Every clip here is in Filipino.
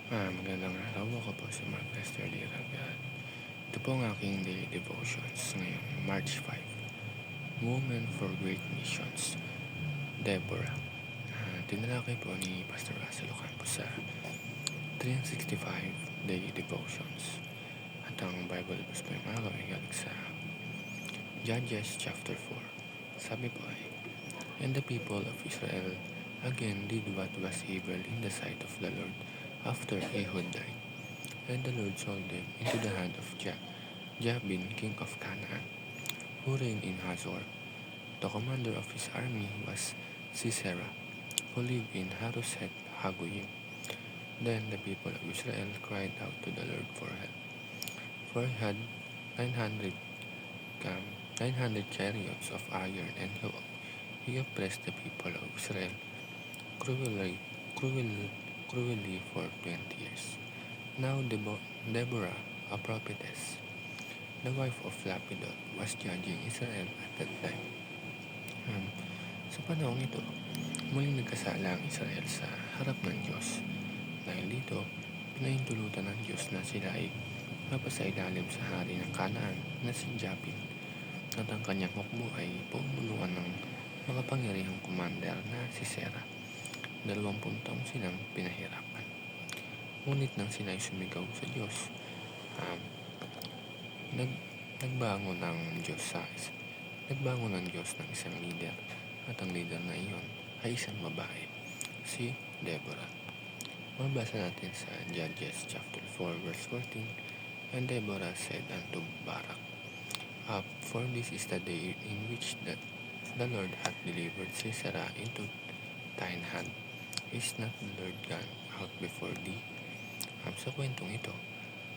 Magandang araw. Ako po si Mark Lester Liraga. Ito po ang aking daily devotions ngayong March 5. Women for Great Missions, Deborah. Tinalakay po ni Pastor Russell Ocampo sa 365 Daily Devotions. At ang Bible verse po yung araw ay galing sa Judges chapter 4. Sabi po ay, "And the people of Israel again did what was evil in the sight of the Lord after Ehud died. And the Lord sold them into the hand of Jabin, king of Canaan, who reigned in Hazor. The commander of his army was Sisera, who lived in Harosheth Hagoyim. Then the people of Israel cried out to the Lord for help, for he had 900 chariots of iron, and he oppressed the people of Israel cruelly, cruelly for 20 years. Now Deborah, a prophetess, the wife of Lapidot, was judging Israel at that time. Sa panahon ito, muling nagkasala ang Israel sa harap ng Diyos. Dahil dito, pinahintulutan ng Diyos na sila ay mapasailalim sa hari ng Kanaan na si Jabin, at ang kanyang hukbo ay pumunuan ng makapangyarihang commander na si Sera. 20 taong silang pinahirapan. Ngunit nang sila ay sumigaw sa Diyos, nagbangon ng Diyos ng isang leader, at ang leader na iyon ay isang babae, si Deborah. Mabasa natin sa Judges chapter 4 verse 14. And Deborah said unto Barak, For this is the day in which the Lord hath delivered Sisera into thine hand. Is not the Lord gone out before thee? Sa kwentong ito,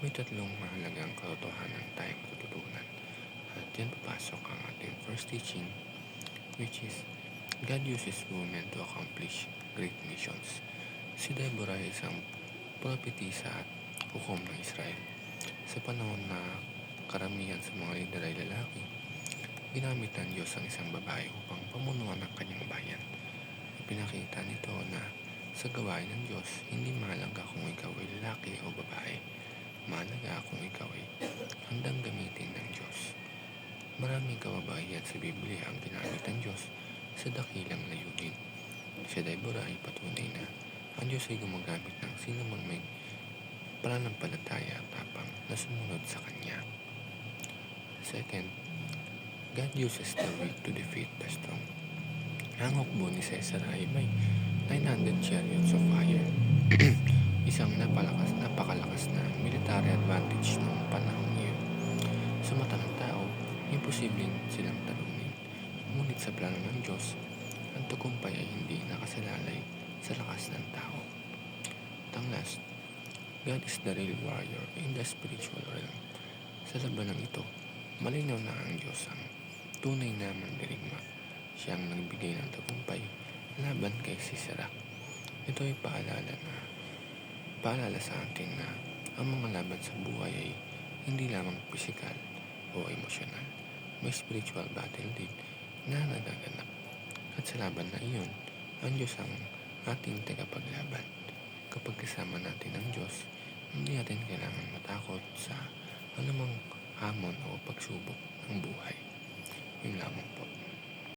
may tatlong mahalagang katotohanan tayong matututunan. At yan papasok ang ating first teaching, which is God uses women to accomplish great missions. Si Deborah ay isang propetisa at hukom ng Israel. Sa panahon na karamihan sa mga lider ay lalaki, ginamit ng Diyos ang isang babae upang pamunuan ang kanyang bayan. Ipinakita nito na sa gawain ng Diyos, hindi mahalaga kung ikaw ay lalaki o babae. Mahalaga kung ikaw ay handang gamitin ng Diyos. Maraming kababaihan sa Biblia ang ginamit ng Diyos sa dakilang layunin. Si Deborah ay patunay na ang Diyos ay gumagamit ng sino mang may pananampalataya at tapang na sumunod sa Kanya. Second, God uses the weak to defeat the strong. Ang hukbo ni Sisera ay may 900 chariots of iron, isang napakalakas na military advantage noong panahong iyon. Sa mata ng tao, imposibleng silang talunin. Ngunit sa plano ng Diyos, ang tagumpay ay hindi nakasalalay sa lakas ng tao. At ang last, God is the real warrior in the spiritual realm. Sa labanang ito, malinaw na ang Diyos ang tunay na mandirigma. Siya ang nagbigay ng tagumpay laban kay Sisera. Ito ay paalala sa atin na ang mga laban sa buhay ay hindi lamang pisikal o emosyonal. May spiritual battle din na nagaganap. At sa laban na iyon, ang Diyos ang ating tagapaglaban. Kapag kasama natin ang Diyos, hindi natin kailangan matakot sa anumang hamon o pagsubok ng buhay. Yun lamang po.